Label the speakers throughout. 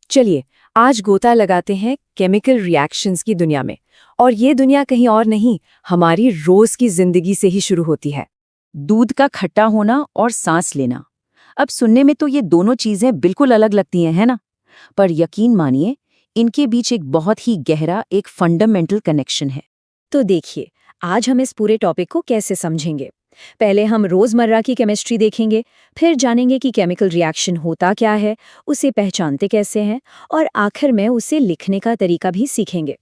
Speaker 1: चलिए आज गोता लगाते हैं केमिकल रिएक्शंस की दुनिया में। और ये दुनिया कहीं और नहीं, हमारी रोज की जिंदगी से ही शुरू होती है।
Speaker 2: दूध का खट्टा होना और सांस लेना। अब सुनने में तो ये दोनों चीजें बिल्कुल अलग लगती हैं, है ना? पर यकीन मानिए, इनके बीच एक बहुत ही गहरा, एक फंडामेंटल कनेक्शन है।
Speaker 1: तो देखिए, आज हम इस पूरे टॉपिक को कैसे समझेंगे। पहले हम रोजमर्रा की केमिस्ट्री देखेंगे, फिर जानेंगे कि केमिकल रिएक्शन होता क्या है, उसे पहचानते कैसे हैं, और आखिर में उसे लिखने का तरीका भी सीखेंगे।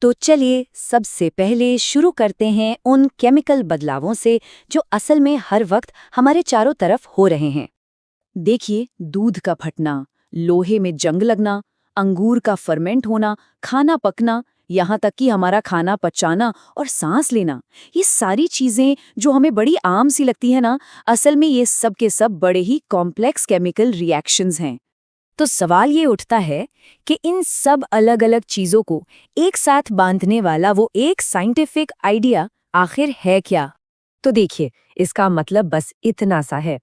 Speaker 2: तो चलिए सबसे पहले शुरू करते हैं उन केमिकल बदलावों से जो असल में हर वक्त हमारे चारों तरफ हो रहे हैं। देखिए, दूध का फटना, लोहे में जंग लगना, अंगूर का फर्मेंट होना, खाना पकना, यहाँ तक कि हमारा खाना पचाना और सांस लेना, ये सारी चीजें जो हमें बड़ी आम सी लगती है ना, असल में ये सब के सब बड़े ही कॉम्प्लेक्स केमिकल रिएक्शंस हैं। तो सवाल ये उठता है कि इन सब अलग अलग चीजों को एक साथ बांधने वाला वो एक साइंटिफिक आइडिया आखिर है क्या?
Speaker 1: तो देखिए, इसका मतलब बस इतना सा है।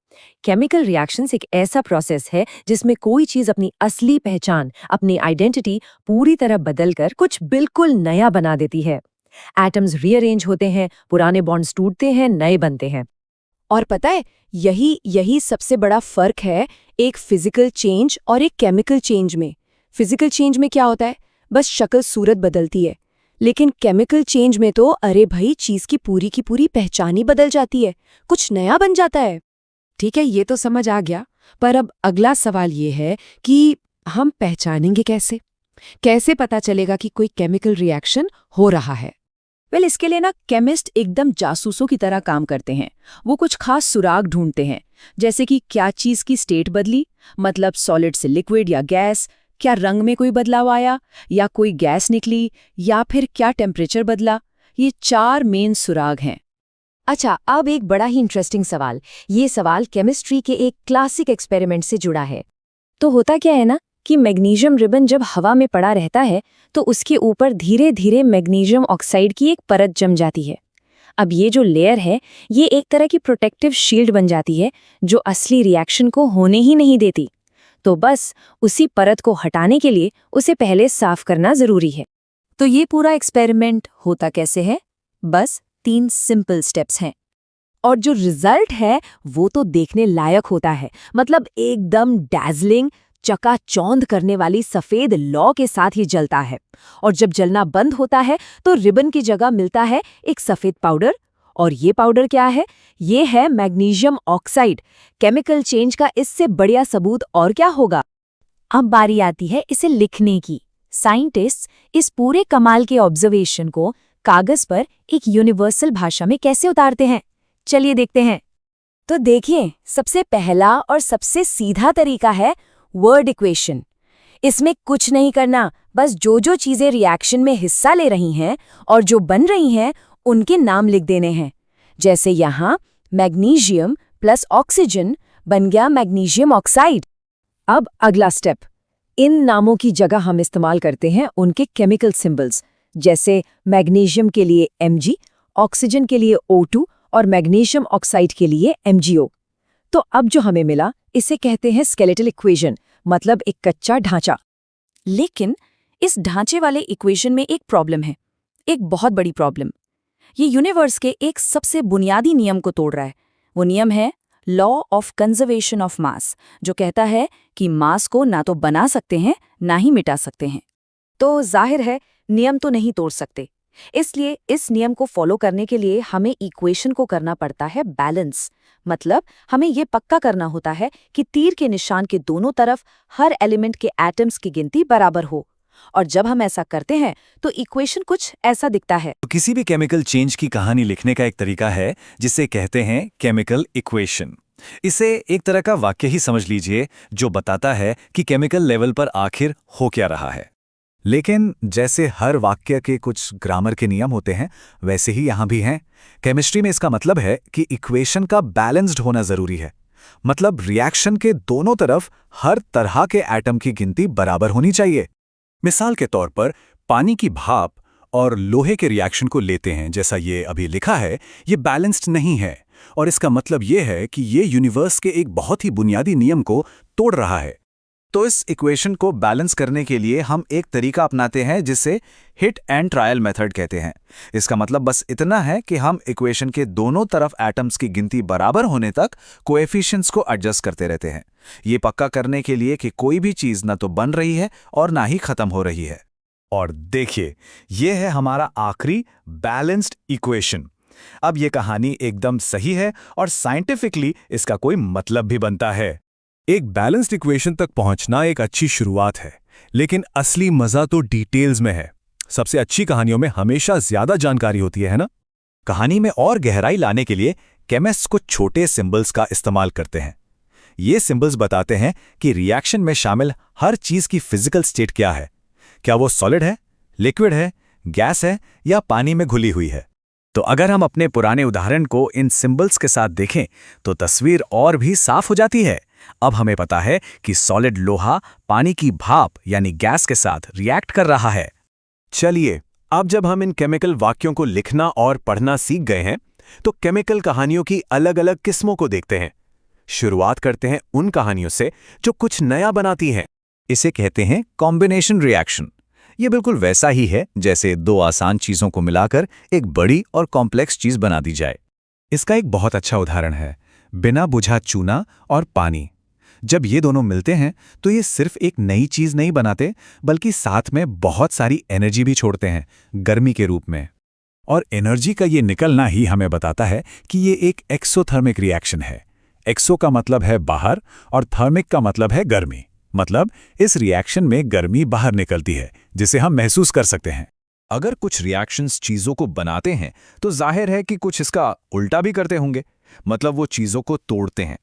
Speaker 1: केमिकल रिएक्शंस एक ऐसा प्रोसेस है जिसमें कोई चीज अपनी असली पहचान, अपनी आइडेंटिटी पूरी तरह बदलकर कुछ बिल्कुल नया बना देती है। एटम्स रीअरेंज होते हैं, पुराने बॉन्ड्स टूटते हैं, नए बनते हैं। और पता है, यही सबसे बड़ा फर्क है एक फिजिकल चेंज और एक केमिकल चेंज में। फिजिकल चेंज में क्या होता है, बस शक्ल सूरत बदलती है। लेकिन केमिकल चेंज में तो अरे भाई, चीज की पूरी पहचान ही बदल जाती है, कुछ नया बन जाता है। ठीक है, ये तो समझ आ गया। पर अब अगला सवाल ये है कि हम पहचानेंगे कैसे? कैसे पता चलेगा कि कोई केमिकल रिएक्शन हो रहा है?
Speaker 2: इसके लिए ना केमिस्ट एकदम जासूसों की तरह काम करते हैं। वो कुछ खास सुराग ढूंढते हैं, जैसे कि क्या चीज की स्टेट बदली, मतलब सॉलिड से लिक्विड या गैस, क्या रंग में कोई बदलाव आया, या कोई गैस निकली, या फिर क्या टेम्परेचर बदला। ये 4 मेन सुराग हैं।
Speaker 1: अच्छा, अब एक बड़ा ही इंटरेस्टिंग सवाल। ये सवाल केमिस्ट्री के एक क्लासिक एक्सपेरिमेंट से जुड़ा है। तो होता क्या है ना कि मैग्नीशियम रिबन जब हवा में पड़ा रहता है तो उसके ऊपर धीरे धीरे मैग्नीशियम ऑक्साइड की एक परत जम जाती है। अब ये जो लेयर है, ये एक तरह की प्रोटेक्टिव शील्ड बन जाती है जो असली रिएक्शन को होने ही नहीं देती। तो बस उसी परत को हटाने के लिए उसे पहले साफ करना जरूरी है।
Speaker 2: तो ये पूरा एक्सपेरिमेंट होता कैसे है? बस 3 सिंपल स्टेप्स हैं। और जो रिजल्ट है वो तो देखने लायक होता है। मतलब एकदम डैज़लिंग, चकाचौंध करने वाली सफेद लौ के साथ ही जलता है। और जब जलना बंद होता है तो रिबन की जगह मिलता है एक सफेद पाउडर। और ये पाउडर क्या है? ये है मैग्नीशियम ऑक्साइड। केमिकल चेंज का इससे बढ़िया सबूत और क्या होगा? अब बारी आती है इसे लिखने की। साइंटिस्ट्स इस पूरे कमाल के ऑब्जर्वेशन को कागज पर एक यूनिवर्सल भाषा में कैसे उतारते हैं? चलिए देखते हैं। तो देखिए, सबसे पहला और सबसे सीधा तरीका है वर्ड इक्वेशन। इसमें कुछ नहीं करना, बस जो चीजें रिएक्शन में हिस्सा ले रही हैं और जो बन रही हैं उनके नाम लिख देने हैं। जैसे यहाँ मैग्नीशियम प्लस ऑक्सीजन बन गया मैग्नीशियम ऑक्साइड। अब अगला स्टेप, इन नामों की जगह हम इस्तेमाल करते हैं उनके केमिकल सिंबल्स। जैसे मैग्नीशियम के लिए Mg, ऑक्सीजन के लिए O2 और मैग्नीशियम ऑक्साइड के लिए MgO। तो अब जो हमें मिला, इसे कहते हैं स्केलेटल इक्वेशन, मतलब एक कच्चा ढांचा। लेकिन इस ढांचे वाले इक्वेशन में एक प्रॉब्लम है, एक बहुत बड़ी प्रॉब्लम। ये यूनिवर्स के एक सबसे बुनियादी नियम को तोड़ रहा है। वो नियम है law of conservation of mass, जो कहता है कि मास को ना तो बना सकते हैं ना ही मिटा सकते हैं। तो जाहिर है नियम तो नहीं तोड़ सकते। इसलिए इस नियम को फॉलो करने के लिए हमें इक्वेशन को करना पड़ता है बैलेंस। मतलब हमें ये पक्का करना होता है कि तीर के निशान के दोनों तरफ हर एलिमेंट के एटम्स की गिनती बराबर हो। और जब हम ऐसा करते हैं तो इक्वेशन कुछ ऐसा दिखता है।
Speaker 3: तो किसी भी केमिकल चेंज की कहानी लिखने का एक तरीका है जिसे कहते हैं केमिकल इक्वेशन। इसे एक तरह का वाक्य ही समझ लीजिए जो बताता है कि केमिकल लेवल पर आखिर हो क्या रहा है।
Speaker 4: लेकिन जैसे हर वाक्य के कुछ ग्रामर के नियम होते हैं, वैसे ही यहाँ भी हैं। केमिस्ट्री में इसका मतलब है कि इक्वेशन का बैलेंस्ड होना जरूरी है। मतलब रिएक्शन के दोनों तरफ हर तरह के एटम की गिनती बराबर होनी चाहिए।
Speaker 3: मिसाल के तौर पर पानी की भाप और लोहे के रिएक्शन को लेते हैं, जैसा ये अभी लिखा है, ये बैलेंस्ड नहीं है। और इसका मतलब ये है कि ये यूनिवर्स के एक बहुत ही बुनियादी नियम को तोड़ रहा है।
Speaker 4: तो इस इक्वेशन को बैलेंस करने के लिए हम एक तरीका अपनाते हैं जिसे हिट एंड ट्रायल मेथड कहते हैं। इसका मतलब बस इतना है कि हम इक्वेशन के दोनों तरफ एटम्स की गिनती बराबर होने तक कोएफिशिएंट्स को एडजस्ट करते रहते हैं, ये पक्का करने के लिए कि कोई भी चीज ना तो बन रही है और ना ही खत्म हो रही है।
Speaker 3: और देखिए, ये है हमारा आखिरी बैलेंस्ड इक्वेशन। अब ये कहानी एकदम सही है और साइंटिफिकली इसका कोई मतलब भी बनता है। एक बैलेंस्ड इक्वेशन तक पहुंचना एक अच्छी शुरुआत है, लेकिन असली मजा तो डिटेल्स में है। सबसे अच्छी कहानियों में हमेशा ज्यादा जानकारी होती है ना? कहानी में और गहराई लाने के लिए केमिस्ट्स कुछ छोटे सिंबल्स का इस्तेमाल करते हैं। ये सिंबल्स बताते हैं कि रिएक्शन में शामिल हर चीज की फिजिकल स्टेट क्या है। क्या वो सॉलिड है, लिक्विड है, गैस है या पानी में घुली हुई है। तो अगर हम अपने पुराने उदाहरण को इन सिंबल्स के साथ देखें तो तस्वीर और भी साफ हो जाती है। अब हमें पता है कि सॉलिड लोहा पानी की भाप यानी गैस के साथ रिएक्ट कर रहा है। चलिए, अब जब हम इन केमिकल वाक्यों को लिखना और पढ़ना सीख गए हैं, तो केमिकल कहानियों की अलग अलग किस्मों को देखते हैं। शुरुआत करते हैं उन कहानियों से जो कुछ नया बनाती हैं। इसे कहते हैं कॉम्बिनेशन रिएक्शन। ये बिल्कुल वैसा ही है जैसे दो आसान चीजों को मिलाकर एक बड़ी और कॉम्प्लेक्स चीज बना दी जाए। इसका एक बहुत अच्छा उदाहरण है बिना बुझा चूना और पानी। जब ये दोनों मिलते हैं तो ये सिर्फ एक नई चीज नहीं बनाते, बल्कि साथ में बहुत सारी एनर्जी भी छोड़ते हैं, गर्मी के रूप में। और एनर्जी का ये निकलना ही हमें बताता है कि ये एक एक्सोथर्मिक रिएक्शन है। एक्सो का मतलब है बाहर और थर्मिक का मतलब है गर्मी। मतलब इस रिएक्शन में गर्मी बाहर निकलती है, जिसे हम महसूस कर सकते हैं। अगर कुछ रिएक्शंस चीजों को बनाते हैं तो जाहिर है कि कुछ इसका उल्टा भी करते होंगे, मतलब वो चीजों को तोड़ते हैं।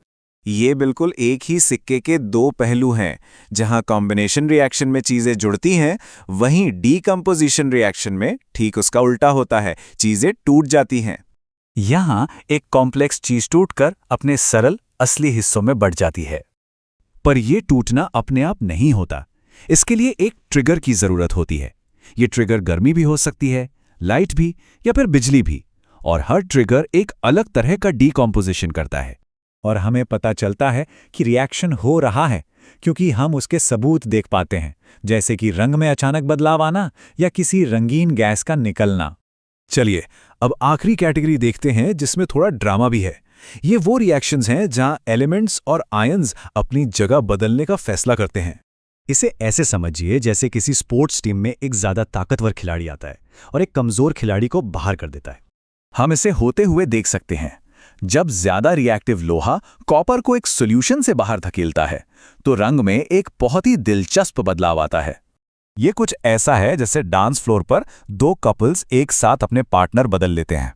Speaker 4: ये बिल्कुल एक ही सिक्के के दो पहलू हैं। जहां कॉम्बिनेशन रिएक्शन में चीजें जुड़ती हैं, वहीं डीकंपोजिशन रिएक्शन में ठीक उसका उल्टा होता है, चीजें टूट जाती हैं।
Speaker 3: यहां एक कॉम्प्लेक्स चीज टूटकर अपने सरल असली हिस्सों में बढ़ जाती है। पर यह टूटना अपने आप नहीं होता, इसके लिए एक ट्रिगर की जरूरत होती है। ये ट्रिगर गर्मी भी हो सकती है, लाइट भी, या फिर बिजली भी। और हर ट्रिगर एक अलग तरह का डीकंपोजिशन करता है। और हमें पता चलता है कि रिएक्शन हो रहा है क्योंकि हम उसके सबूत देख पाते हैं, जैसे कि रंग में अचानक बदलाव आना या किसी रंगीन गैस का निकलना। चलिए, अब आखिरी कैटेगरी देखते हैं जिसमें थोड़ा ड्रामा भी है। ये वो रिएक्शंस हैं जहां एलिमेंट्स और आयंस अपनी जगह बदलने का फैसला करते हैं। इसे ऐसे समझिए जैसे किसी स्पोर्ट्स टीम में एक ज्यादा ताकतवर खिलाड़ी आता है और एक कमजोर खिलाड़ी को बाहर कर देता है। हम इसे होते हुए देख सकते हैं। जब ज्यादा रिएक्टिव लोहा कॉपर को एक सॉल्यूशन से बाहर धकेलता है तो रंग में एक बहुत ही दिलचस्प बदलाव आता है। ये कुछ ऐसा है जैसे डांस फ्लोर पर दो कपल्स एक साथ अपने पार्टनर बदल लेते हैं।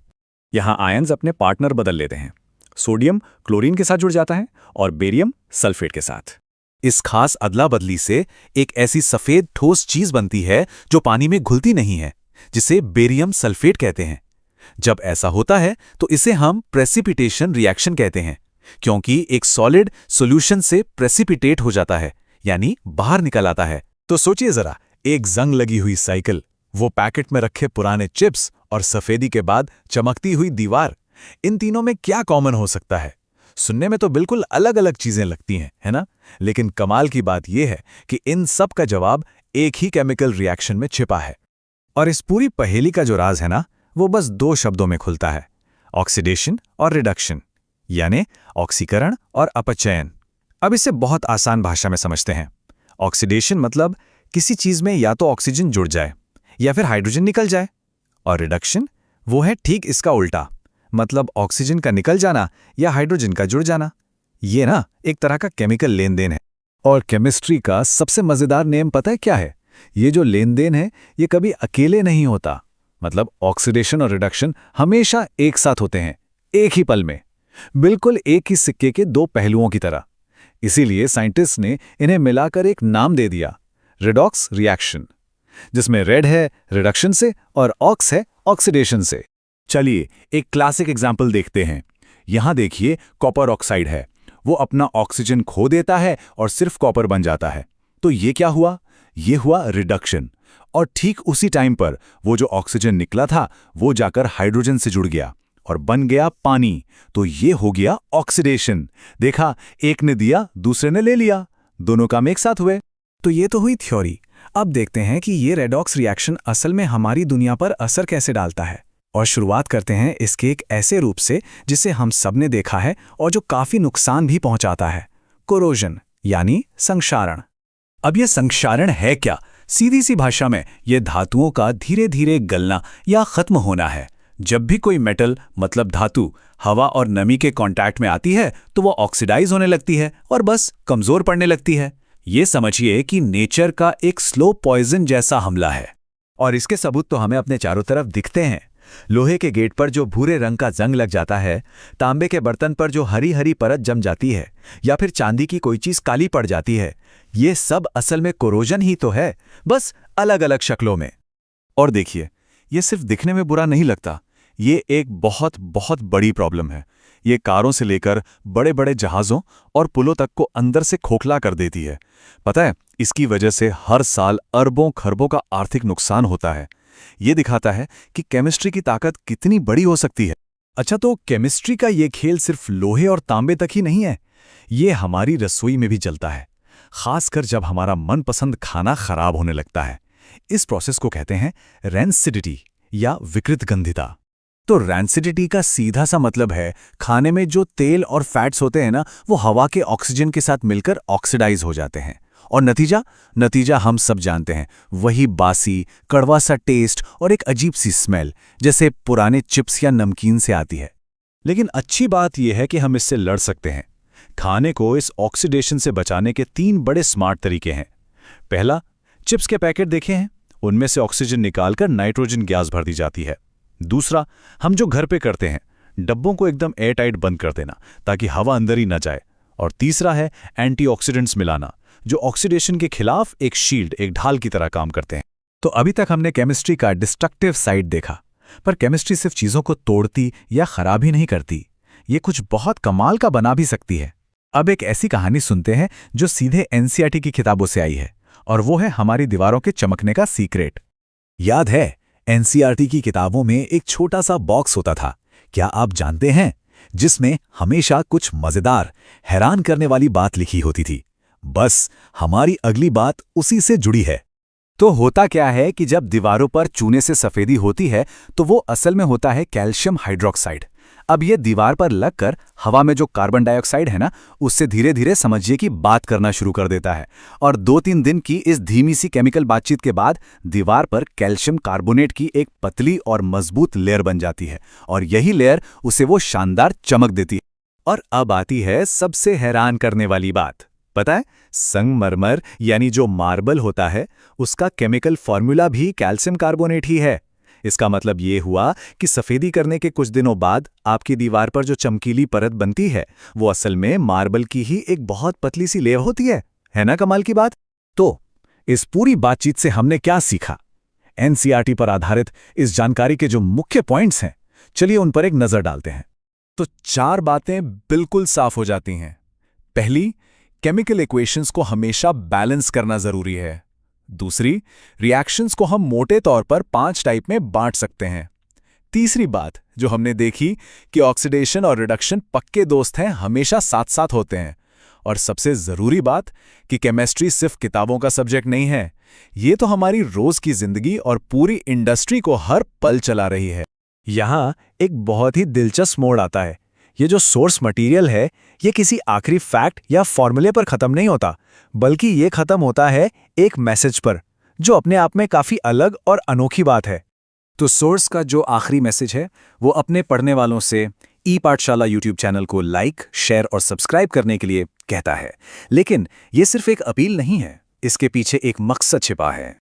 Speaker 3: यहां आयंस अपने पार्टनर बदल लेते हैं। सोडियम क्लोरीन के साथ जुड़ जाता है और बेरियम सल्फेट के साथ। इस खास अदला बदली से एक ऐसी सफेद ठोस चीज बनती है जो पानी में घुलती नहीं है, जिसे बेरियम सल्फेट कहते हैं। जब ऐसा होता है तो इसे हम प्रेसिपिटेशन रिएक्शन कहते हैं, क्योंकि एक सॉलिड सॉल्यूशन से प्रेसिपिटेट हो जाता है, यानी बाहर निकल आता है। तो सोचिए जरा, एक जंग लगी हुई साइकिल, वो पैकेट में रखे पुराने चिप्स और सफेदी के बाद चमकती हुई दीवार, इन तीनों में क्या कॉमन हो सकता है? सुनने में तो बिल्कुल अलग अलग चीजें लगती हैं, है ना? लेकिन कमाल की बात यह है कि इन सब का जवाब एक ही केमिकल रिएक्शन में छिपा है। और इस पूरी पहेली का जो राज है ना, वो बस दो शब्दों में खुलता है, ऑक्सीडेशन और रिडक्शन, यानी ऑक्सीकरण और अपचयन। अब इसे बहुत आसान भाषा में समझते हैं। ऑक्सीडेशन मतलब किसी चीज में या तो ऑक्सीजन जुड़ जाए या फिर हाइड्रोजन निकल जाए, और रिडक्शन वो है ठीक इसका उल्टा, मतलब ऑक्सीजन का निकल जाना या हाइड्रोजन का जुड़ जाना। ये ना एक तरह का केमिकल लेन देन है। और केमिस्ट्री का सबसे मजेदार नेम पता है क्या है? ये जो लेन देन है ये कभी अकेले नहीं होता। मतलब ऑक्सीडेशन और रिडक्शन हमेशा एक साथ होते हैं, एक ही पल में, बिल्कुल एक ही सिक्के के दो पहलुओं की तरह। इसीलिए साइंटिस्ट ने इन्हें मिलाकर एक नाम दे दिया, रेडॉक्स रिएक्शन, जिसमें रेड है रिडक्शन से और ऑक्स है ऑक्सीडेशन से। चलिए एक क्लासिक एग्जाम्पल देखते हैं। यहां देखिए, कॉपर ऑक्साइड है, वो अपना ऑक्सीजन खो देता है और सिर्फ कॉपर बन जाता है। तो ये क्या हुआ? ये हुआ रिडक्शन। और ठीक उसी टाइम पर वो जो ऑक्सीजन निकला था वो जाकर हाइड्रोजन से जुड़ गया और बन गया पानी। तो ये हो गया ऑक्सीडेशन। देखा, एक ने दिया दूसरे ने ले लिया, दोनों काम एक साथ हुए।
Speaker 4: तो ये तो हुई थ्योरी। अब देखते हैं कि ये रेडॉक्स रिएक्शन असल में हमारी दुनिया पर असर कैसे डालता है। और शुरुआत करते हैं इसके एक ऐसे रूप से जिसे हम सबने देखा है और जो काफी नुकसान भी पहुंचाता है, कोरोजन यानी संक्षारण।
Speaker 3: अब ये संक्षारण है क्या? सीधी सी भाषा में ये धातुओं का धीरे धीरे गलना या खत्म होना है। जब भी कोई मेटल मतलब धातु हवा और नमी के कांटेक्ट में आती है तो वो ऑक्सीडाइज होने लगती है और बस कमजोर पड़ने लगती है। ये समझिए कि नेचर का एक स्लो पॉइजन जैसा हमला है। और इसके सबूत तो हमें अपने चारों तरफ दिखते हैं। लोहे के गेट पर जो भूरे रंग का जंग लग जाता है, तांबे के बर्तन पर जो हरी हरी परत जम जाती है, या फिर चांदी की कोई चीज काली पड़ जाती है, ये सब असल में कोरोजन ही तो है, बस अलग अलग शक्लों में। और देखिए, ये सिर्फ दिखने में बुरा नहीं लगता, ये एक बहुत बहुत बड़ी प्रॉब्लम है। ये कारों से लेकर बड़े बड़े जहाज़ों और पुलों तक को अंदर से खोखला कर देती है। पता है, इसकी वजह से हर साल अरबों खरबों का आर्थिक नुकसान होता है। ये दिखाता है कि केमिस्ट्री की ताकत कितनी बड़ी हो सकती है। अच्छा, तो केमिस्ट्री का ये खेल सिर्फ लोहे और तांबे तक ही नहीं है, ये हमारी रसोई में भी चलता है, खासकर जब हमारा मनपसंद खाना खराब होने लगता है। इस प्रोसेस को कहते हैं रैंसिडिटी या विकृत गंधिता। तो रैंसिडिटी का सीधा सा मतलब है खाने में जो तेल और फैट्स होते हैं ना, वो हवा के ऑक्सीजन के साथ मिलकर ऑक्सीडाइज हो जाते हैं। और नतीजा हम सब जानते हैं, वही बासी कड़वा सा टेस्ट और एक अजीब सी स्मेल, जैसे पुराने चिप्स या नमकीन से आती है। लेकिन अच्छी बात यह है कि हम इससे लड़ सकते हैं। खाने को इस ऑक्सीडेशन से बचाने के 3 बड़े स्मार्ट तरीके हैं। पहला, चिप्स के पैकेट देखे हैं, उनमें से ऑक्सीजन निकालकर नाइट्रोजन गैस भर दी जाती है। दूसरा, हम जो घर पे करते हैं, डब्बों को एकदम एयरटाइट बंद कर देना ताकि हवा अंदर ही न जाए। और तीसरा है एंटीऑक्सीडेंट्स मिलाना, जो ऑक्सीडेशन के खिलाफ एक शील्ड, एक ढाल की तरह काम करते हैं। तो अभी तक हमने केमिस्ट्री का डिस्ट्रक्टिव साइड देखा, पर केमिस्ट्री सिर्फ चीजों को तोड़ती या खराब ही नहीं करती, ये कुछ बहुत कमाल का बना भी सकती है। अब एक ऐसी कहानी सुनते हैं जो सीधे एनसीईआरटी की किताबों से आई है, और वो है हमारी दीवारों के चमकने का सीक्रेट। याद है, एनसीईआरटी की किताबों में एक छोटा सा बॉक्स होता था, क्या आप जानते हैं, जिसमें हमेशा कुछ मजेदार, हैरान करने वाली बात लिखी होती थी। बस हमारी अगली बात उसी से जुड़ी है। तो होता क्या है कि जब दीवारों पर चूने से सफेदी होती है तो वो असल में होता है कैल्शियम हाइड्रोक्साइड। अब ये दीवार पर लगकर हवा में जो कार्बन डाइऑक्साइड है ना, उससे धीरे धीरे समझिए कि बात करना शुरू कर देता है। और 2-3 दिन की इस धीमी सी केमिकल बातचीत के बाद दीवार पर कैल्शियम कार्बोनेट की एक पतली और मजबूत लेयर बन जाती है, और यही लेयर उसे वो शानदार चमक देती है। और अब आती है सबसे हैरान करने वाली बात। पता है, संगमरमर यानी जो मार्बल होता है, उसका केमिकल फॉर्मूला भी कैल्शियम कार्बोनेट ही है। इसका मतलब ये हुआ कि सफेदी करने के कुछ दिनों बाद आपकी दीवार पर जो चमकीली परत बनती है, वो असल में मार्बल की ही एक बहुत पतली सी लेयर होती है ना कमाल की बात? तो इस पूरी बातचीत से हमने क्या सीखा? एनसीईआरटी पर आधारित इस जानकारी के जो मुख्य पॉइंट्स हैं, चलिए उन पर एक नजर डालते हैं। तो 4 बातें बिल्कुल साफ हो जाती हैं। पहली, केमिकल इक्वेशंस को हमेशा बैलेंस करना जरूरी है। दूसरी, रिएक्शंस को हम मोटे तौर पर 5 टाइप में बांट सकते हैं। तीसरी बात जो हमने देखी कि ऑक्सीडेशन और रिडक्शन पक्के दोस्त हैं, हमेशा साथ साथ होते हैं। और सबसे जरूरी बात कि केमिस्ट्री सिर्फ किताबों का सब्जेक्ट नहीं है, ये तो हमारी रोज की जिंदगी और पूरी इंडस्ट्री को हर पल चला रही है। यहां एक बहुत ही दिलचस्प मोड़ आता है। ये जो सोर्स मटेरियल है, ये किसी आखिरी फैक्ट या फॉर्मूले पर खत्म नहीं होता, बल्कि ये खत्म होता है एक मैसेज पर, जो अपने आप में काफी अलग और अनोखी बात है। तो सोर्स का जो आखिरी मैसेज है, वो अपने पढ़ने वालों से ई पाठशाला यूट्यूब चैनल को लाइक, शेयर और सब्सक्राइब करने के लिए कहता है। लेकिन ये सिर्फ एक अपील नहीं है, इसके पीछे एक मकसद छिपा है।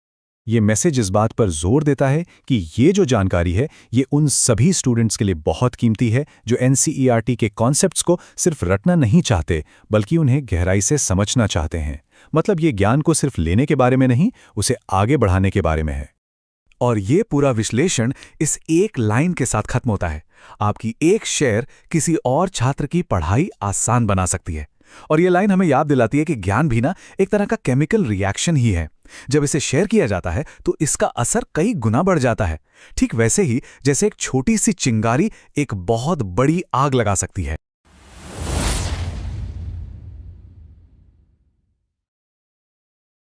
Speaker 3: ये मैसेज इस बात पर जोर देता है कि ये जो जानकारी है, ये उन सभी स्टूडेंट्स के लिए बहुत कीमती है जो एनसीईआरटी के कॉन्सेप्ट्स को सिर्फ रटना नहीं चाहते, बल्कि उन्हें गहराई से समझना चाहते हैं। मतलब ये ज्ञान को सिर्फ लेने के बारे में नहीं, उसे आगे बढ़ाने के बारे में है। और ये पूरा विश्लेषण इस एक लाइन के साथ खत्म होता है, आपकी एक शेयर किसी और छात्र की पढ़ाई आसान बना सकती है। और ये लाइन हमें याद दिलाती है कि ज्ञान भी ना एक तरह का केमिकल रिएक्शन ही है। जब इसे शेयर किया जाता है तो इसका असर कई गुना बढ़ जाता है, ठीक वैसे ही जैसे एक छोटी सी चिंगारी एक बहुत बड़ी आग लगा सकती है।